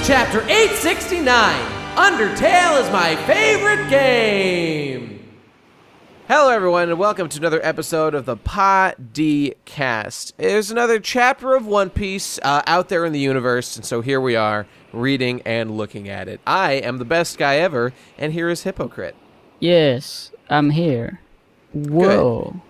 Chapter 869, Undertale is my favorite game! Hello everyone, and welcome to another episode of the Podcast. There's another chapter of One Piece out there in the universe, and so here we are, reading and looking at it. I am the best guy ever, and here is Hippocrit. Yes, I'm here. Whoa. Good.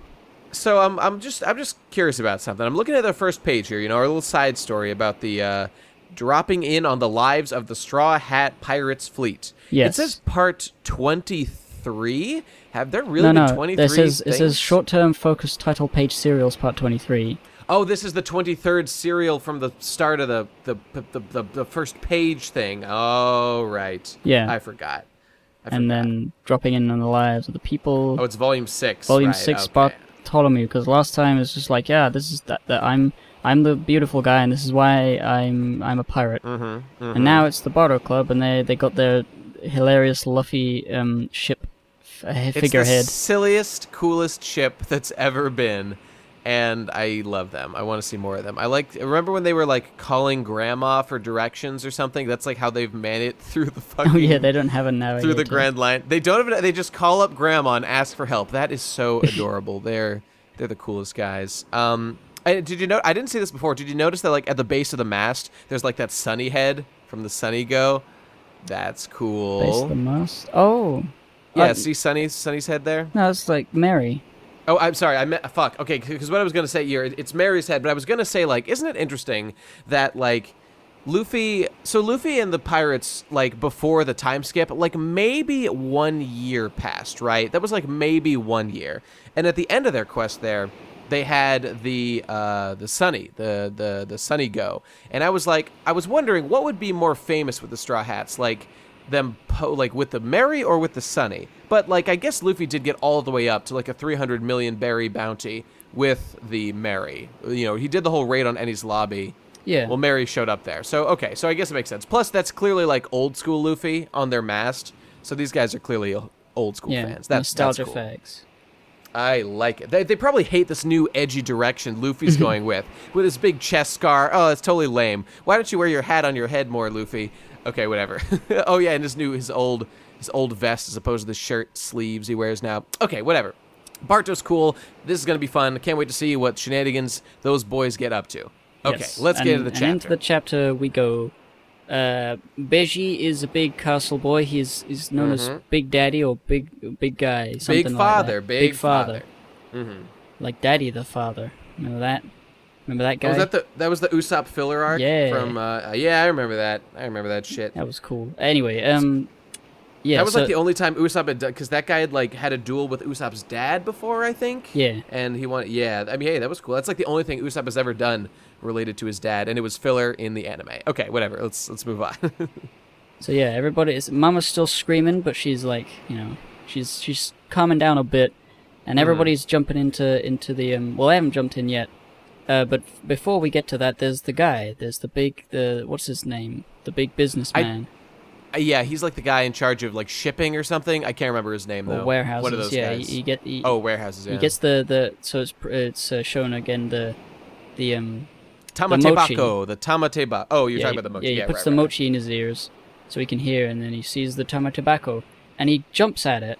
So I'm just curious about something. I'm looking at the first page here, our little side story about the dropping in on the lives of the Straw Hat Pirates fleet. Yes. It says part 23. Have there really been 23 things? It says short-term focus title page serials part 23. Oh, this is the 23rd serial from the start of the first page thing. Oh, right. Yeah. I forgot. And then dropping in on the lives of the people. Oh, it's volume 6. Volume right, 6 okay. Bartholomew, because last time it's just like, yeah, this is that I'm the beautiful guy, and this is why I'm a pirate. And now it's the Bardo Club, and they got their hilarious Luffy ship figurehead. It's the silliest, coolest ship that's ever been, and I love them. I want to see more of them. Remember when they were like calling Grandma for directions or something? That's like how they've made it through the fucking. Oh yeah, they don't have a navigator. Through the Grand Line. They don't even. They just call up Grandma and ask for help. That is so adorable. They're the coolest guys. Did you know? I didn't see this before. Did you notice that, like, at the base of the mast, there's like that Sunny head from the Sunny Go? That's cool. Base of the mast. Oh. Yeah. See Sunny's head there? No, it's like Mary. Oh, I'm sorry. I meant fuck. Okay, because what I was gonna say here, it's Mary's head, but I was gonna say, like, isn't it interesting that, like, Luffy and the pirates, like, before the time skip, like, maybe 1 year passed, right? That was like maybe 1 year, and at the end of their quest there, they had the Sunny, the Sunny Go, and I was wondering what would be more famous with the Straw Hats, like them like with the Mary or with the Sunny. But like I guess Luffy did get all the way up to like a 300 million berry bounty with the Mary. He did the whole raid on Enies Lobby. Yeah. Well, Mary showed up there, so okay, so I guess it makes sense. Plus, that's clearly like old school Luffy on their mast, so these guys are clearly old school fans. That's nostalgia cool. fags. I like it. They probably hate this new edgy direction Luffy's going with his big chest scar. Oh, it's totally lame. Why don't you wear your hat on your head more, Luffy? Okay, whatever. Oh yeah, and his old vest as opposed to the shirt sleeves he wears now. Okay, whatever. Barto's cool. This is gonna be fun. Can't wait to see what shenanigans those boys get up to. Okay, Yes. let's get into the chapter. And into the chapter we go. Beji is a big castle boy. He's known as Big Daddy or Big Guy. Something Big Father. Like that. Big Father. Like Daddy the Father. Remember that? Remember that guy? Oh, was that was the Usopp filler arc? Yeah. From yeah, I remember that. I remember that shit. That was cool. Anyway, yeah. That was like the only time Usopp had done, because that guy had a duel with Usopp's dad before, I think. Yeah. And he wanted, yeah. I mean, hey, that was cool. That's like the only thing Usopp has ever done related to his dad, and it was filler in the anime. Okay, whatever. Let's move on. So yeah, Mama's still screaming, but she's like, she's calming down a bit, and everybody's jumping into the well, I haven't jumped in yet. But before we get to that, there's the guy. There's the what's his name? The big businessman. Yeah, he's like the guy in charge of like shipping or something. I can't remember his name though. Or warehouses. What are those guys? Warehouses. Yeah. He gets so it's shown again the Tamatebako, the Tamateba. Oh, you're talking about the mochi. Yeah, he puts the mochi in his ears so he can hear, and then he sees the Tamatebako, and he jumps at it,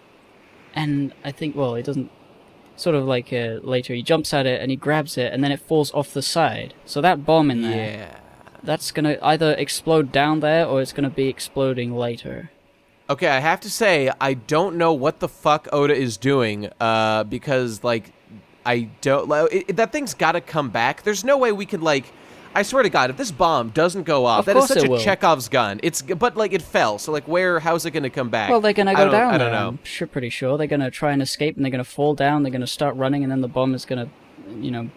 and I think, well, he doesn't. Sort of like later, he jumps at it and he grabs it, and then it falls off the side. So that bomb in there, that's gonna either explode down there or it's gonna be exploding later. Okay, I have to say I don't know what the fuck Oda is doing, because like I don't. That thing's got to come back. There's no way we can like. I swear to God, if this bomb doesn't go off, that is such a Chekhov's gun. But like it fell, so like how's it gonna come back? Well, they're gonna go down. I don't know. I'm pretty sure they're gonna try and escape, and they're gonna fall down. They're gonna start running, and then the bomb is gonna,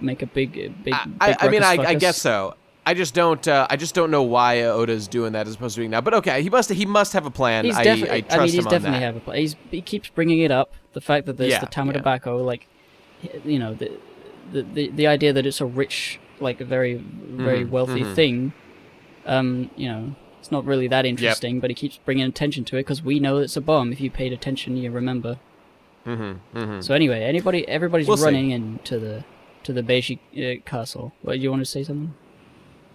make a big. I guess so. I just don't know why Oda's doing that as opposed to doing now. But okay, he must have a plan. He's I trust him on that. He's definitely have a plan. He keeps bringing it up. The fact that there's the Tamatebako, like, the idea that it's a rich, like a very wealthy thing. It's not really that interesting, but he keeps bringing attention to it because we know it's a bomb. If you paid attention, you remember. So anyway, everybody's running into the Beiji castle. What, you want to say something?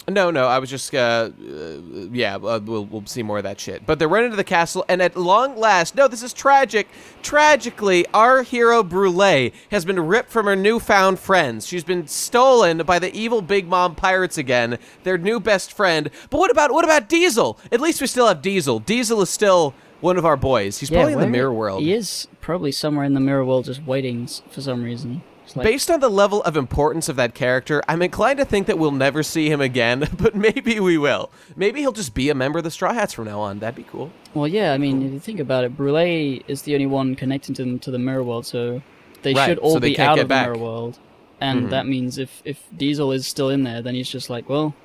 No, I was just, yeah, we'll see more of that shit. But they're running to the castle, and at long last, no, this is tragic. Tragically, our hero Brûlée has been ripped from her newfound friends. She's been stolen by the evil Big Mom pirates again, their new best friend. But what about Diesel? At least we still have Diesel. Diesel is still one of our boys. He's probably in the mirror world. He is probably somewhere in the mirror world just waiting for some reason. Like, based on the level of importance of that character, I'm inclined to think that we'll never see him again, but maybe we will. Maybe he'll just be a member of the Straw Hats from now on. That'd be cool. Well, yeah, I mean, if you think about it, Brûlée is the only one connecting to them to the mirror world, so they should all be out of the mirror world. And that means if Diesel is still in there, then he's just like, well,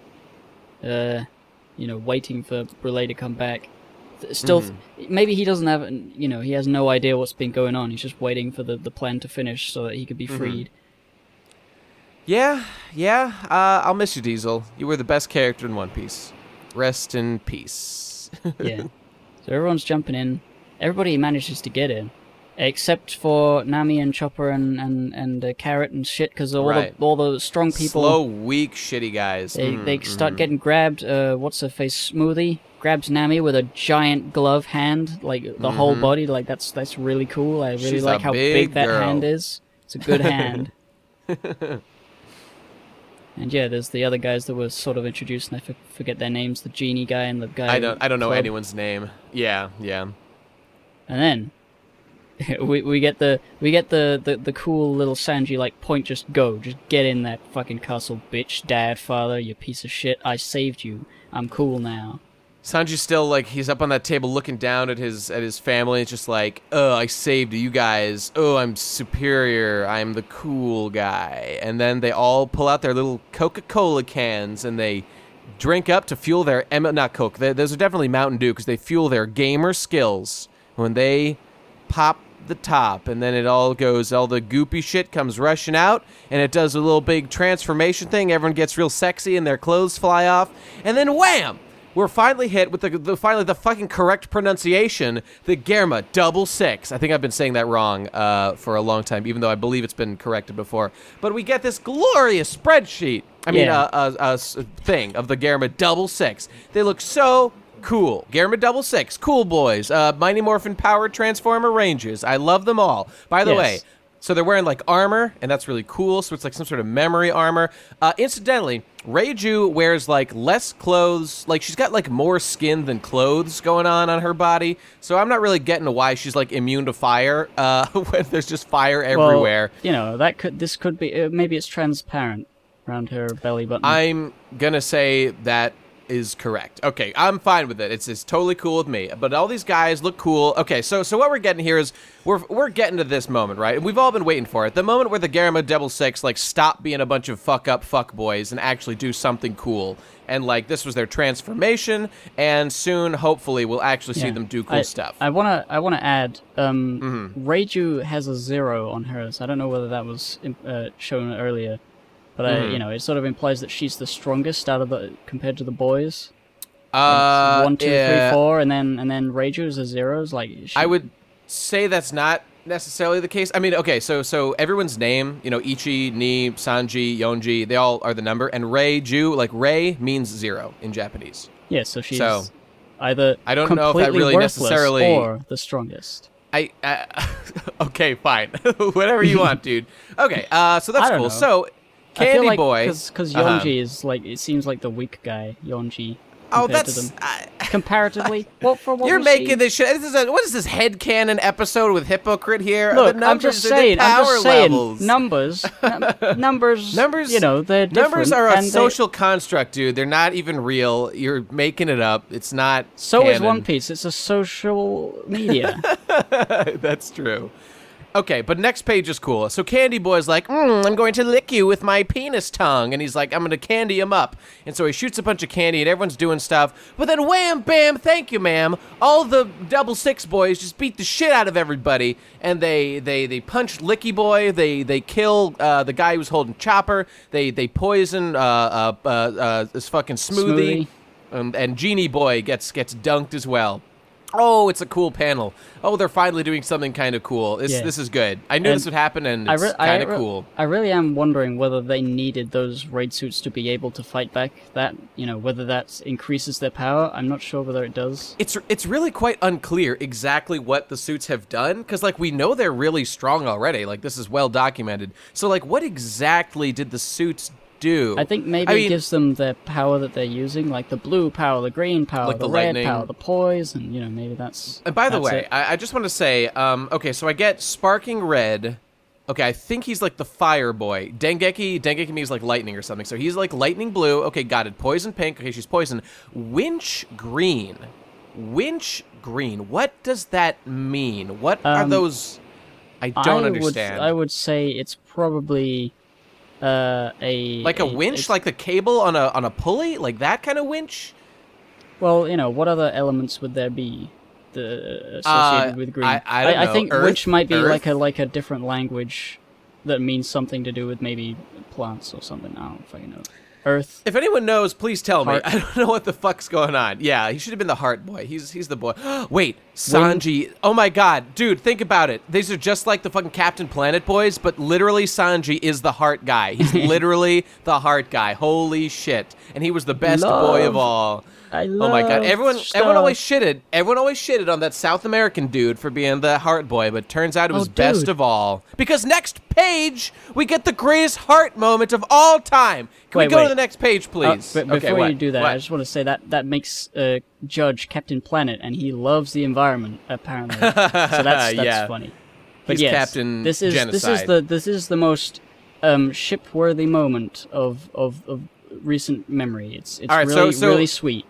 waiting for Brûlée to come back. Still, maybe he doesn't have, he has no idea what's been going on. He's just waiting for the plan to finish so that he could be freed. Yeah. I'll miss you, Diesel. You were the best character in One Piece. Rest in peace. Yeah. So everyone's jumping in. Everybody manages to get in, except for Nami and Chopper and Carrot and shit, because all the strong people. Slow, weak, shitty guys. They start getting grabbed. What's her face? Smoothie grabs Nami with a giant glove hand, like the whole body. Like that's really cool. I really like how big that hand is. It's a good hand. And yeah, there's the other guys that were sort of introduced, and I forget their names. The genie guy and the guy. I don't know anyone's name. Yeah. And then we get the cool little Sanji like point. Just get in that fucking castle, bitch, dad, father, you piece of shit. I saved you. I'm cool now. Sanji's still like, he's up on that table looking down at his family. It's just like, oh, I saved you guys. Oh, I'm superior. I'm the cool guy. And then they all pull out their little Coca-Cola cans and they drink up to fuel their not Coke. Those are definitely Mountain Dew because they fuel their gamer skills when they pop the top, and then all the goopy shit comes rushing out, and it does a little big transformation thing. Everyone gets real sexy and their clothes fly off, and then wham! We're finally hit with the fucking correct pronunciation, the Germa 66. I think I've been saying that wrong for a long time, even though I believe it's been corrected before. But we get this glorious spreadsheet. A thing of the Germa 66. They look so cool. Germa 66. Cool boys. Mighty Morphin Power Transformer Rangers. I love them all. By the way, so they're wearing like armor, and that's really cool. So it's like some sort of memory armor. Incidentally, Reiju wears like less clothes. Like she's got like more skin than clothes going on her body. So I'm not really getting to why she's like immune to fire when there's just fire everywhere. Well, this could be maybe it's transparent around her belly button. I'm gonna say that is correct. Okay, I'm fine with it. It's totally cool with me. But all these guys look cool. Okay, so what we're getting here is we're getting to this moment, right? And we've all been waiting for it. The moment where the Germa 66 like stop being a bunch of fuck boys and actually do something cool. And like this was their transformation, and soon hopefully we'll actually see them do cool stuff. I wanna add Reiju has a 0 on hers. I don't know whether that was shown earlier. But it sort of implies that she's the strongest compared to the boys. 1, 2, 3, 4, and then Reiju's a 0s. Like I would say that's not necessarily the case. I mean, okay, so everyone's name, Ichi, Ni, Sanji, Yonji, they all are the number, and Reiju, like Rei means 0 in Japanese. Yeah, so she's either I don't know if that really necessarily or the strongest. Okay, fine, whatever you want, dude. Okay, so that's cool. Know. So. Candy I feel like Boy, because Yonji is like it seems like the weak guy. Yonji. Oh, that's to them. Comparatively. Well, for what you're making this shit. What is this headcanon episode with Hippocrit here? Look, I'm just saying. Levels. Numbers. Numbers. They're different. Numbers are a social construct, dude. They're not even real. You're making it up. It's not. So canon. Is One Piece. It's a social media. That's true. Okay, but next page is cool. So Candy Boy's like, I'm going to lick you with my penis tongue. And he's like, I'm going to candy him up. And so he shoots a bunch of candy and everyone's doing stuff. But then wham, bam, thank you, ma'am. All the 66 boys just beat the shit out of everybody. And they punch Licky Boy. They kill the guy who's holding Chopper. They poison this fucking Smoothie. And Genie Boy gets dunked as well. Oh, it's a cool panel. Oh, they're finally doing something kind of cool. This is good. I knew this would happen, and it's kind of cool. I really am wondering whether they needed those raid suits to be able to fight back that, whether that increases their power. I'm not sure whether it does. It's really quite unclear exactly what the suits have done, because, like, we know they're really strong already. Like, this is well documented. So, like, what exactly did the suits do? I think maybe it gives them the power that they're using, like the blue power, the green power, like the red lightning power, the poise, and maybe that's. And by the way, I just want to say, okay, so I get sparking red. Okay, I think he's like the fire boy. Dengeki means like lightning or something. So he's like lightning blue. Okay, got it. Poison pink. Okay, she's poison. Winch green. What does that mean? What are those? I don't understand. I would say it's probably. Like a winch, like the cable on a pulley, like that kind of winch. Well, what other elements would there be associated with green? I don't know. I think Earth? winch might be Earth? like a different language that means something to do with maybe plants or something. I don't fucking know. Earth. If anyone knows, please tell Heart. me. I don't know what the fuck's going on. Yeah, he should have been the heart boy. He's the boy. Wait, Sanji. Oh my god, dude, think about it. These are just like the fucking Captain Planet boys, but literally Sanji is the heart guy. He's literally the heart guy. Holy shit. And he was the best boy of all. I love Oh my god, everyone stuff. always shitted on that South American dude for being the heart boy, but turns out it was best of all. Because next page, we get the greatest heart moment of all time. Can we go to the next page, please? Before you do that, I just want to say that makes Judge Captain Planet, and he loves the environment apparently. So that's funny. But He's yes, Captain this is Genocide. this is the most ship-worthy moment of recent memory. It's All right, really sweet.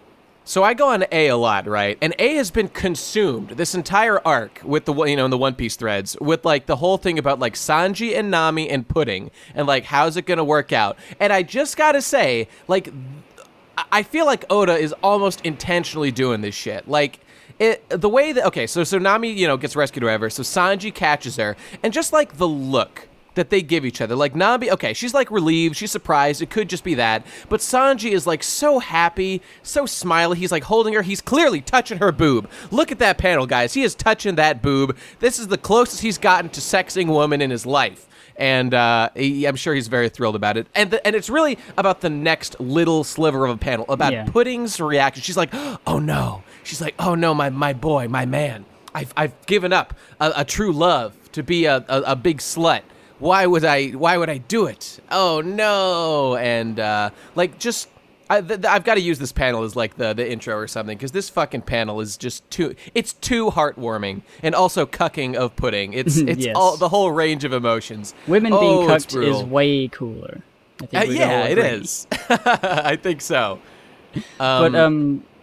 So I go on A a lot, right? And A has been consumed this entire arc with the in the One Piece threads with like the whole thing about like Sanji and Nami and Pudding and like how's it gonna work out. And I just gotta say, like, I feel like Oda is almost intentionally doing this shit. Like the way that so Nami gets rescued or whatever. So Sanji catches her, and just like the look that they give each other. Like, Nami, she's, like, relieved, she's surprised, it could just be that, but Sanji is, like, so happy, so smiley, he's, like, holding her, he's clearly touching her boob. Look at that panel, guys, he is touching that boob. This is the closest he's gotten to sexing a woman in his life. And I'm sure he's very thrilled about it. And it's really about the next little sliver of a panel, about Pudding's reaction. She's like, oh, no. She's like, oh, no, my boy, my man. I've given up a true love to be a big slut. Why would I do it? Oh no! And I've got to use this panel as like the intro or something, because this fucking panel is just too heartwarming and also cucking of Pudding. It's yes. all the whole range of emotions. Women being cucked is way cooler. I think it is. I think so.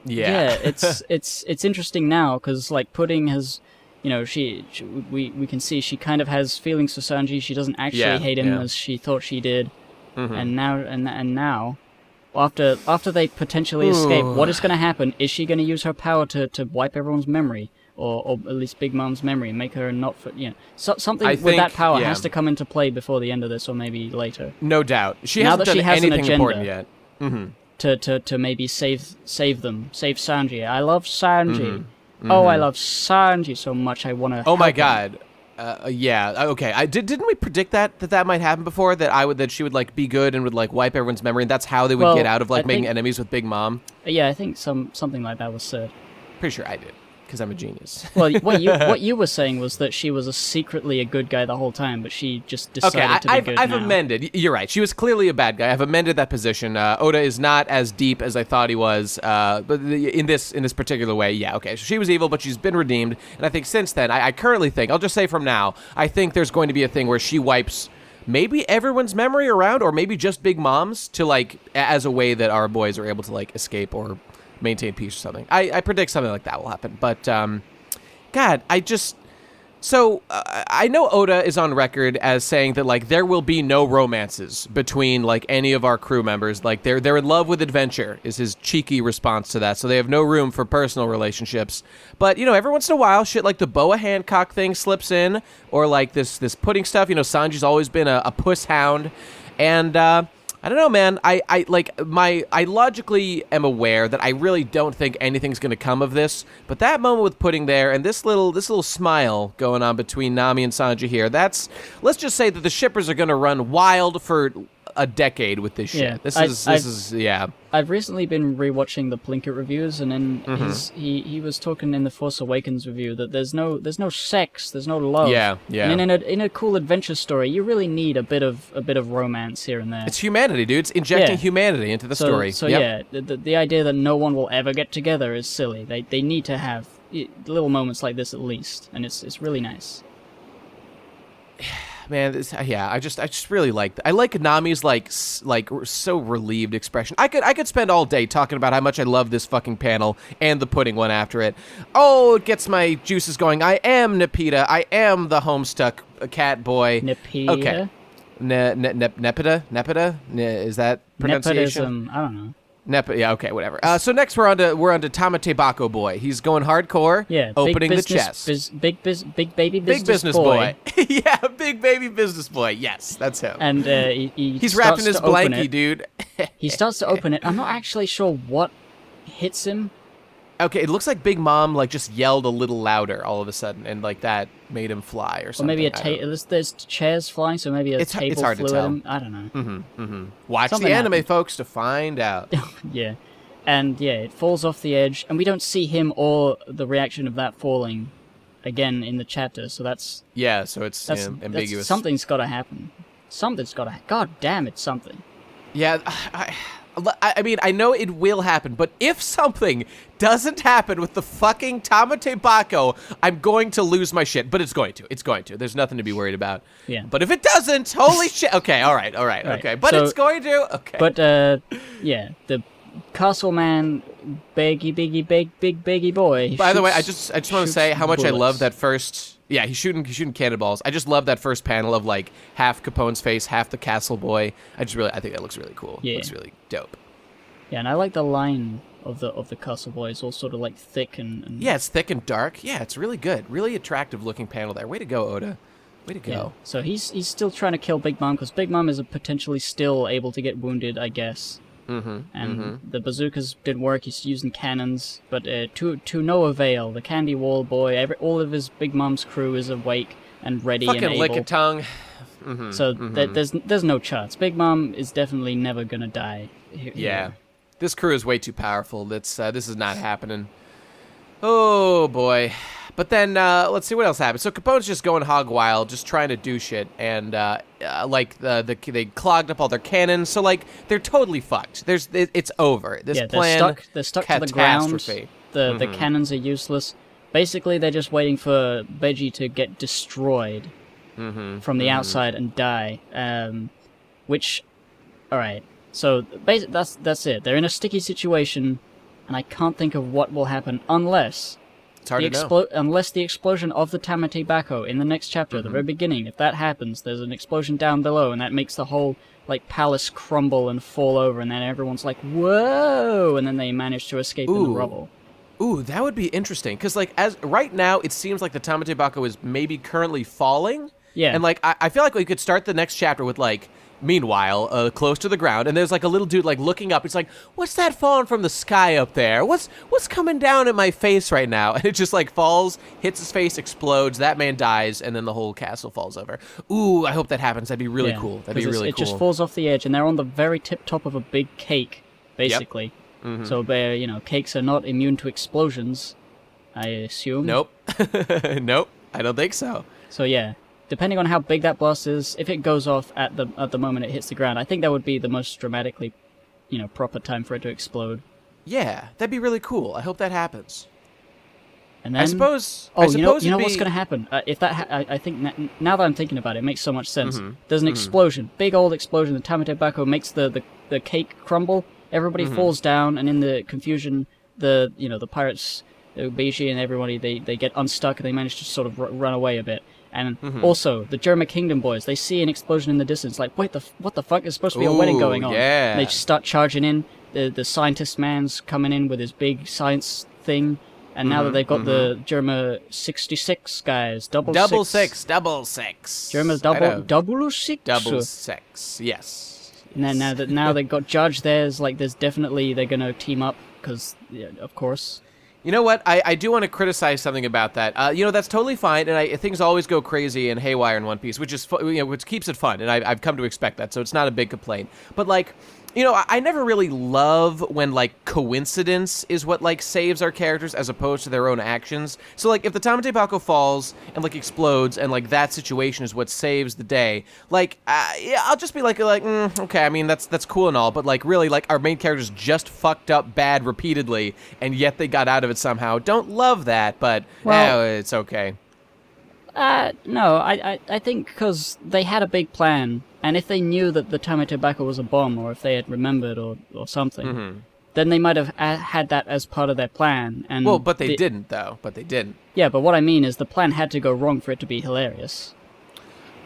It's interesting now because like Pudding has. We can see she kind of has feelings for Sanji. She doesn't actually hate him as she thought she did. Mm-hmm. And now, after they potentially escape, what is going to happen? Is she going to use her power to wipe everyone's memory, or at least Big Mom's memory, and make her not something with that power has to come into play before the end of this, or maybe later. No doubt. She hasn't done anything important yet. Mm-hmm. To maybe save Sanji. I love Sanji. Mm-hmm. Mm-hmm. Oh, I love Sanji so much. I want to. Oh my god. Okay. Didn't we predict that might happen before? That she would like be good and would like wipe everyone's memory, and that's how they would get out of like making enemies with Big Mom. Yeah, I think something like that was said. Pretty sure I did, because I'm a genius. Well, what you were saying was that she was secretly a good guy the whole time, but she just decided to be good. I've amended. You're right. She was clearly a bad guy. I've amended that position. Oda is not as deep as I thought he was. But in this particular way, yeah. Okay. So she was evil, but she's been redeemed, and I think since then, I currently think, I'll just say from now, I think there's going to be a thing where she wipes maybe everyone's memory around, or maybe just Big Mom's, to like as a way that our boys are able to like escape or maintain peace or something. I predict something like that will happen. But God, I know Oda is on record as saying that like there will be no romances between like any of our crew members. Like they're in love with adventure is his cheeky response to that. So they have no room for personal relationships. But every once in a while, shit like the Boa Hancock thing slips in, or like this Pudding stuff. Sanji's always been a puss hound, and I don't know, man. I logically am aware that I really don't think anything's going to come of this, but that moment with Pudding there and this little smile going on between Nami and Sanji here, let's just say that the shippers are going to run wild for a decade with this shit. Yeah. This is I've recently been rewatching the Plinkett reviews, and in Mm-hmm. he was talking in the Force Awakens review that there's no sex, there's no love. Yeah. And in a cool adventure story, you really need a bit of romance here and there. It's humanity, dude. It's injecting Yeah. humanity into the story. So Yep. yeah, the idea that no one will ever get together is silly. They need to have little moments like this at least, and it's really nice. Man, I just really I like Nami's so relieved expression. I could spend all day talking about how much I love this fucking panel and the Pudding one after it. Oh, it gets my juices going. I am Nepeta. I am the homestuck cat boy. Nepeta? Okay. Nepeta? Is that pronunciation? Nepotism. I don't know. Yeah, okay, whatever. So next we're on to Tamate Bako boy. He's going hardcore. Yeah, opening big the chest. Big baby Big business boy. Yeah, big baby business boy. Yes, that's him. And he's wrapping his blankie, dude. He starts to open it. I'm not actually sure what hits him. Okay, it looks like Big Mom just yelled a little louder all of a sudden, and that made him fly or something. Or maybe there's chairs flying, so maybe a table it's hard flew to at tell. him. I don't know. Watch Something the anime, happened. folks, to find out. Yeah. And yeah, it falls off the edge, and we don't see him or the reaction of that falling again in the chapter, so that's Yeah, so it's ambiguous. Something's got to happen. God damn, it's something. Yeah, I mean, I know it will happen, but if something doesn't happen with the fucking Tamate Bako, I'm going to lose my shit. But it's going to. It's going to. There's nothing to be worried about. Yeah. But if it doesn't, holy shit. Okay, all right, okay. But So- it's going to. Okay. But yeah, the castle man, big boy. By the way, I shoots- just want to shoots say how much I bullets. love that first. Yeah, he's shooting cannonballs. I just love that first panel of half Capone's face, half the castle boy. I think that looks really cool. Yeah. Looks really dope. Yeah, and I like the line of the castle boy. It's all sort of thick and Yeah, it's thick and dark. Yeah, it's really good. Really attractive looking panel there. Way to go, Oda. Way to go. Yeah. So he's still trying to kill Big Mom because Big Mom is potentially still able to get wounded, I guess. And the bazookas didn't work. He's using cannons, but to no avail. The Candy Wall boy, all of his Big Mom's crew is awake and ready Fucking and lick a able. tongue. So there's no chance. Big Mom is definitely never gonna die. Yeah. This crew is way too powerful. This is not happening. Oh, boy. But then, let's see what else happens. So Capone's just going hog wild, just trying to do shit, and they clogged up all their cannons, so they're totally fucked. It's over. This plan, they're stuck to the ground. catastrophe. The cannons are useless. Basically, they're just waiting for Veggie to get destroyed from the outside and die. Which, all right. So that's it. They're in a sticky situation, and I can't think of what will happen unless. It's hard to know. Unless the explosion of the Tamate Bako in the next chapter, at the very beginning, if that happens, there's an explosion down below, and that makes the whole palace crumble and fall over, and then everyone's like, "Whoa!" and then they manage to escape in the rubble. Ooh, that would be interesting, because as right now, it seems like the Tamate Bako is maybe currently falling. Yeah. And I feel like we could start the next chapter with meanwhile, close to the ground, and there's a little dude looking up. He's like, "What's that falling from the sky up there? What's coming down at my face right now?" And it just falls, hits his face, explodes. That man dies, and then the whole castle falls over. Ooh, I hope that happens. That'd be really cool. That'd be really cool. It just falls off the edge, and they're on the very tip top of a big cake, basically. Yep. So cakes are not immune to explosions, I assume. Nope. Nope. I don't think so. So yeah. Depending on how big that blast is, if it goes off at the moment it hits the ground, I think that would be the most dramatically, proper time for it to explode. Yeah, that'd be really cool. I hope that happens. And then, I suppose. you know what's going to happen? If that, I think now that I'm thinking about it, it makes so much sense. There's an explosion, big old explosion. The Tamate Bako makes the cake crumble. Everybody falls down, and in the confusion, the pirates, Beiji and everybody, they get unstuck and they manage to sort of run away a bit. And also, the Germa Kingdom boys, they see an explosion in the distance, wait, what the fuck? There's supposed to be a wedding going on. Yeah. And they just start charging in. The scientist man's coming in with his big science thing. And now that they've got the Germa 66 guys, double six. Double six. Germa's double six. Double six. Yes. And then now they've got Judge. There's definitely they're gonna team up because of course. You know what? I do want to criticize something about that. That's totally fine, and things always go crazy and haywire in One Piece, which is which keeps it fun, and I've come to expect that, so it's not a big complaint. But like, I never really love when like coincidence is what like saves our characters as opposed to their own actions. So like, if the Tamate Bako falls and like explodes, and like that situation is what saves the day, like I'll just be like okay, I mean that's cool and all, but like really, like our main characters just fucked up bad repeatedly, and yet they got out of it somehow. Don't love that, but it's okay. No, I think because they had a big plan, and if they knew that the Tamate Bako was a bomb, or if they had remembered or something, then they might have had that as part of their plan. And but they didn't, though. But they didn't. Yeah, but what I mean is the plan had to go wrong for it to be hilarious.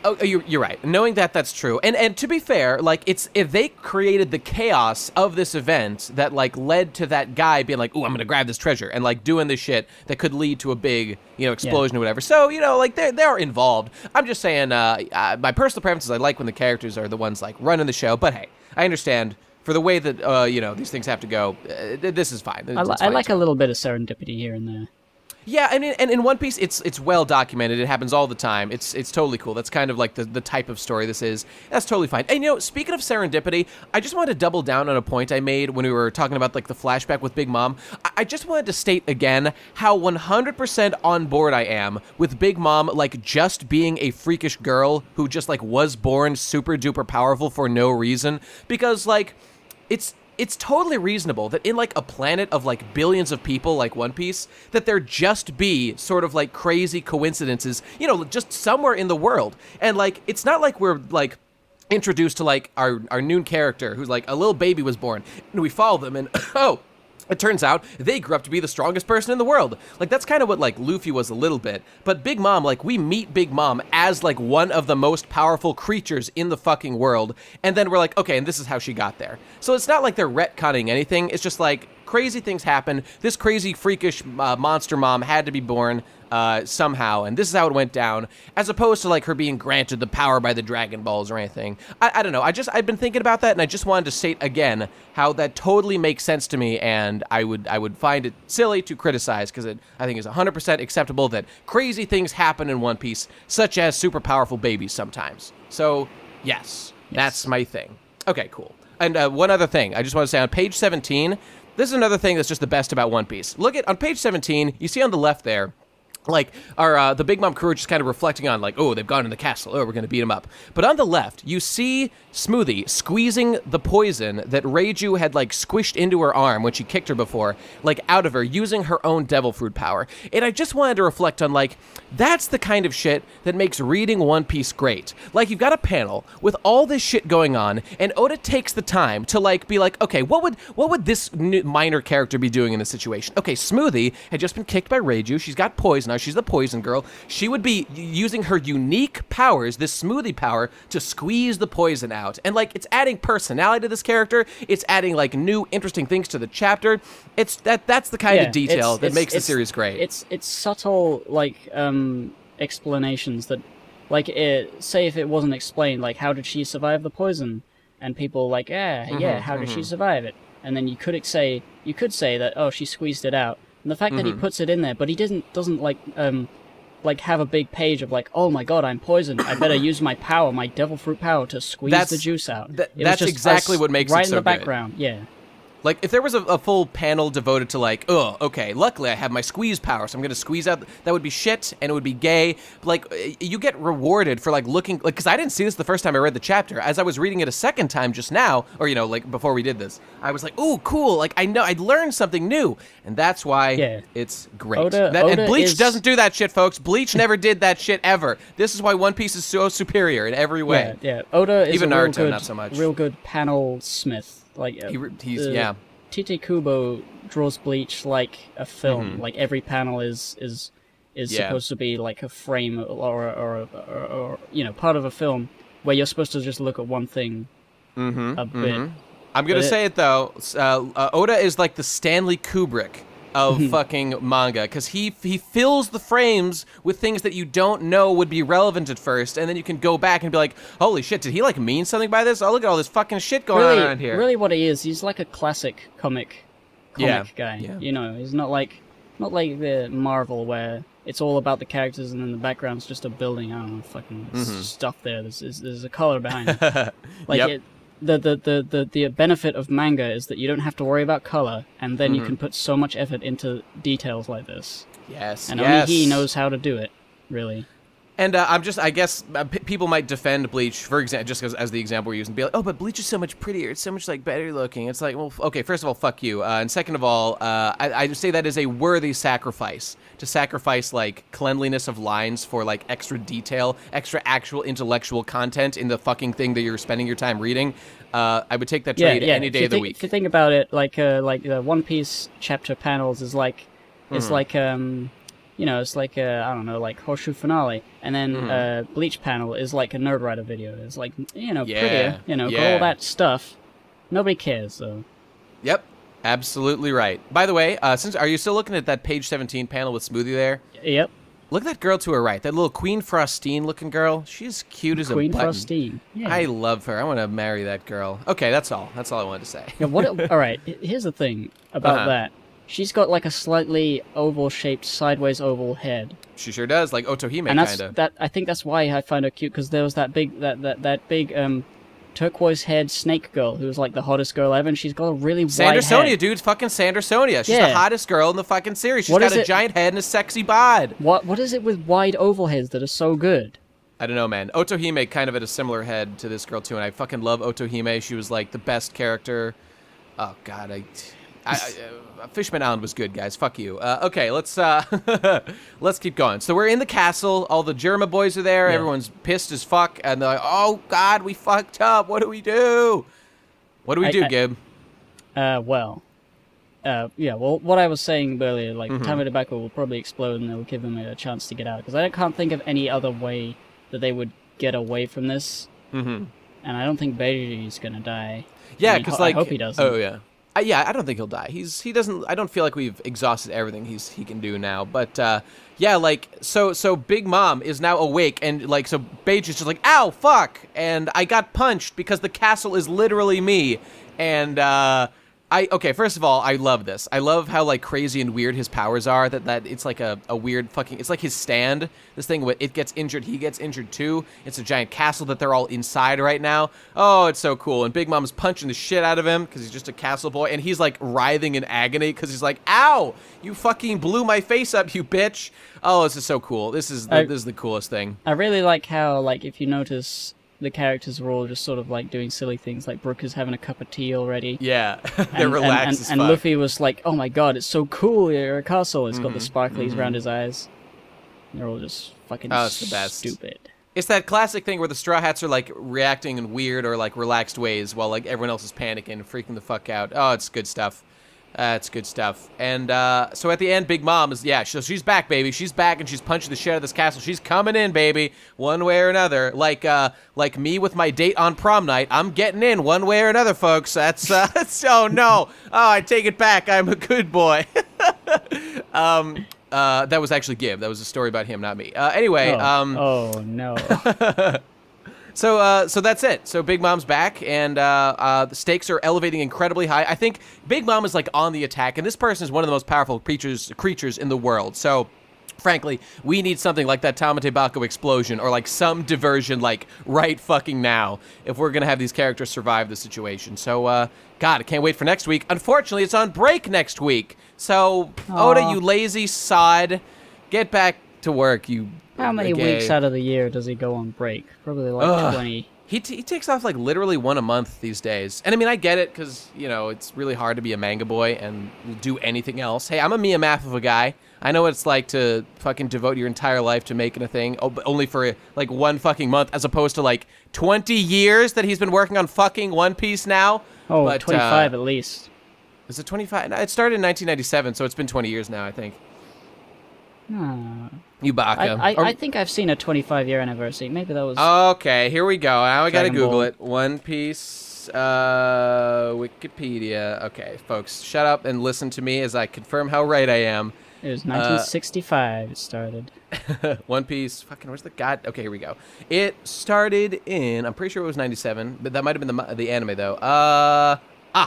Oh, you're right. Knowing that, that's true. And to be fair, like, if they created the chaos of this event that, like, led to that guy being like, ooh, I'm going to grab this treasure, and, like, doing this shit that could lead to a big, explosion or whatever. So, like, they're involved. I'm just saying, my personal preference is I like when the characters are the ones, like, running the show. But, hey, I understand. For the way that, these things have to go, this is fine. I like a little bit of serendipity here and there. Yeah, and in One Piece, it's well documented. It happens all the time. It's totally cool. That's kind of like the type of story this is. That's totally fine. And speaking of serendipity, I just wanted to double down on a point I made when we were talking about like the flashback with Big Mom. I just wanted to state again how 100% on board I am with Big Mom like just being a freakish girl who just like was born super duper powerful for no reason, because like it's totally reasonable that in, like, a planet of, like, billions of people like One Piece, that there just be sort of, like, crazy coincidences, just somewhere in the world. And, like, it's not like we're, like, introduced to, like, our noon character who's, like, a little baby was born, and we follow them, and, it turns out they grew up to be the strongest person in the world. Like, that's kind of what, like, Luffy was a little bit. But Big Mom, like, we meet Big Mom as, like, one of the most powerful creatures in the fucking world. And then we're like, okay, and this is how she got there. So it's not like they're retconning anything. It's just, like, crazy things happen. This crazy, freakish monster mom had to be born somehow, and this is how it went down, as opposed to, like, her being granted the power by the Dragon Balls or anything. I don't know. I've been thinking about that, and I just wanted to state again how that totally makes sense to me, and I would find it silly to criticize, because I think it's 100% acceptable that crazy things happen in One Piece, such as super powerful babies sometimes. So, yes, that's my thing. Okay, cool. And one other thing, I just want to say on page 17, this is another thing that's just the best about One Piece. Look on page 17, you see on the left there, like, the Big Mom crew are just kind of reflecting on, like, oh, they've gone in the castle. Oh, we're going to beat them up. But on the left, you see Smoothie squeezing the poison that Reiju had, like, squished into her arm when she kicked her before, like, out of her, using her own devil fruit power. And I just wanted to reflect on, like, that's the kind of shit that makes reading One Piece great. Like, you've got a panel with all this shit going on, and Oda takes the time to, like, be like, okay, what would this minor character be doing in this situation? Okay, Smoothie had just been kicked by Reiju. She's got poison. She's the poison girl. She would be using her unique powers, this smoothie power, to squeeze the poison out. And, like, it's adding personality to this character. It's adding, like, new interesting things to the chapter. That's the kind of detail that makes the series great. It's subtle, like, explanations that, like, say if it wasn't explained, like, how did she survive the poison? And people like, how did she survive it? And then you could say that, oh, she squeezed it out. And the fact that he puts it in there, but he doesn't like have a big page of like, oh my god, I'm poisoned. I better use my power, my devil fruit power, to squeeze the juice out. That's exactly what makes it so good. Right in the background, yeah. Like, if there was a full panel devoted to, like, oh, okay, luckily I have my squeeze power, so I'm going to squeeze out, that would be shit, and it would be gay. But, like, you get rewarded for, like, looking, like, because I didn't see this the first time I read the chapter. As I was reading it a second time just now, or, like, before we did this, I was like, ooh, cool, like, I know, I'd learned something new, and that's why it's great. And Bleach doesn't do that shit, folks. Bleach never did that shit, ever. This is why One Piece is so superior in every way. Yeah. Oda is even a Naruto, not so much. Real good panel smith. Like, Tite Kubo draws Bleach like a film. Like, every panel is supposed to be like a frame or part of a film where you're supposed to just look at one thing a bit. I'm gonna say it though. Oda is like the Stanley Kubrick of fucking manga, because he fills the frames with things that you don't know would be relevant at first, and then you can go back and be like, holy shit, did he like mean something by this? Oh, look at all this fucking shit going on around here. Really what he is, he's like a classic comic guy. Yeah. You know, he's not like the Marvel where it's all about the characters and then the background's just a building. I don't know, fucking stuff there. There's a color behind it. Like the benefit of manga is that you don't have to worry about color, and then you can put so much effort into details like this. Yes, and only he knows how to do it, really. And I guess people might defend Bleach, for example, just as the example we're using, be like, oh, but Bleach is so much prettier, it's so much like better looking. It's like, well, okay, first of all, fuck you, and second of all, I say that is a worthy sacrifice, to sacrifice like cleanliness of lines for like extra detail, extra actual intellectual content in the fucking thing that you're spending your time reading. I would take that trade any day of the week. If you think about it, like the One Piece chapter panels is like, it's like you know, it's like I don't know, like Horseshoe Finale, and then Bleach panel is like a Nerd Rider video. It's like, you know, prettier, you know, got all that stuff. Nobody cares, though. Yep, absolutely right. By the way, are you still looking at that page 17 panel with Smoothie there? Yep. Look at that girl to her right, that little Queen Frostine looking girl. She's cute as a button. Queen Frostine. Yeah. I love her. I want to marry that girl. Okay, that's all. That's all I wanted to say. Yeah, all right, here's the thing about that. She's got like a slightly oval-shaped, sideways oval head. She sure does, like Otohime kind of. I think that's why I find her cute, because there was that big turquoise head snake girl who was like the hottest girl ever, and she's got a really wide Sandersonia, head. dude, fucking Sandersonia. She's the hottest girl in the fucking series. She's got a giant head and a sexy bod. What is it with wide oval heads that are so good? I don't know, man. Otohime kind of had a similar head to this girl too, and I fucking love Otohime. She was like the best character. Oh god, Fishman Island was good, guys. Fuck you. Okay, let's keep going. So we're in the castle. All the Germa boys are there. Yeah. Everyone's pissed as fuck, and they're like, "Oh God, we fucked up. What do we do? What do we do, Gib?" Well, what I was saying earlier, like Tamatobacco will probably explode, and they'll give him a chance to get out. Because I can't think of any other way that they would get away from this. And I don't think Beijing's gonna die. Yeah, because I hope he doesn't. Oh yeah. I don't think he'll die. He doesn't. I don't feel like we've exhausted everything he can do now. But like so Big Mom is now awake, and like so Beige is just like, ow, fuck, and I got punched because the castle is literally me, and first of all, I love this. I love how like crazy and weird his powers are. That it's like a weird fucking. It's like his stand. This thing where it gets injured, he gets injured too. It's a giant castle that they're all inside right now. Oh, it's so cool. And Big Mom's punching the shit out of him because he's just a castle boy, and he's like writhing in agony because he's like, ow, you fucking blew my face up, you bitch. Oh, this is so cool. This is the coolest thing. I really like how, like, if you notice, the characters are all just sort of like doing silly things, like Brooke is having a cup of tea already. Yeah, they're relaxed as fuck. And Luffy was like, oh my god, it's so cool, you're a castle. It's got the sparklies around his eyes. They're all just fucking it's the best. Stupid. It's that classic thing where the Straw Hats are like reacting in weird or like relaxed ways while like everyone else is panicking and freaking the fuck out. Oh, it's good stuff. It's good stuff. And so at the end, Big Mom is, she's back, baby. She's back, and she's punching the shit out of this castle. She's coming in, baby, one way or another. Like me with my date on prom night, I'm getting in one way or another, folks. That's, oh, no. Oh, I take it back. I'm a good boy. That was actually Gib. That was a story about him, not me. Anyway. Oh, no. So that's it. So Big Mom's back, and the stakes are elevating incredibly high. I think Big Mom is like on the attack, and this person is one of the most powerful creatures in the world. So, frankly, we need something like that Tamate Bako explosion, or like some diversion, like right fucking now, if we're gonna have these characters survive the situation. So, God, I can't wait for next week. Unfortunately, it's on break next week. So, Oda, you lazy sod, get back to work, you. How many weeks out of the year does he go on break? Probably like 20. He takes off like literally one a month these days. And I mean, I get it because, you know, it's really hard to be a manga boy and do anything else. Hey, I'm a Mia Math of a guy. I know what it's like to fucking devote your entire life to making a thing, but only for like one fucking month, as opposed to like 20 years that he's been working on fucking One Piece now. Oh, but, 25 at least. Is it 25? No, it started in 1997, so it's been 20 years now, I think. Yubaka. I think I've seen a 25-year anniversary. Maybe that was... Okay, here we go. Now I gotta Google it. One Piece is Wikipedia. Okay, folks, shut up and listen to me as I confirm how right I am. It was 1965 it started. One Piece. Fucking, where's the god? Okay, here we go. It started in, I'm pretty sure it was 97, but that might have been the anime, though.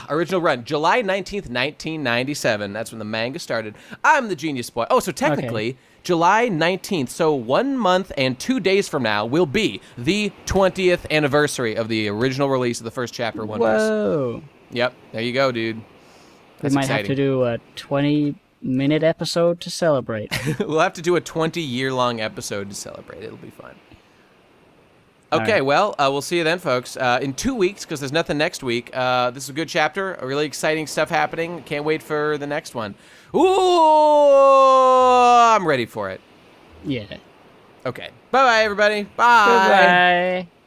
Original run, July 19th, 1997. That's when the manga started. I'm the genius boy. Oh, so technically, July 19th, so 1 month and 2 days from now, will be the 20th anniversary of the original release of the first chapter of One Piece. Whoa. Yep, there you go, dude. That's we might exciting. have to do a 20-minute episode to celebrate. We'll have to do a 20-year-long episode to celebrate. It'll be fun. Okay, right. well, we'll see you then, folks. In 2 weeks, because there's nothing next week. This is a good chapter. A really exciting stuff happening. Can't wait for the next one. Ooh, I'm ready for it. Yeah. Okay. Bye-bye, everybody. Bye. Goodbye.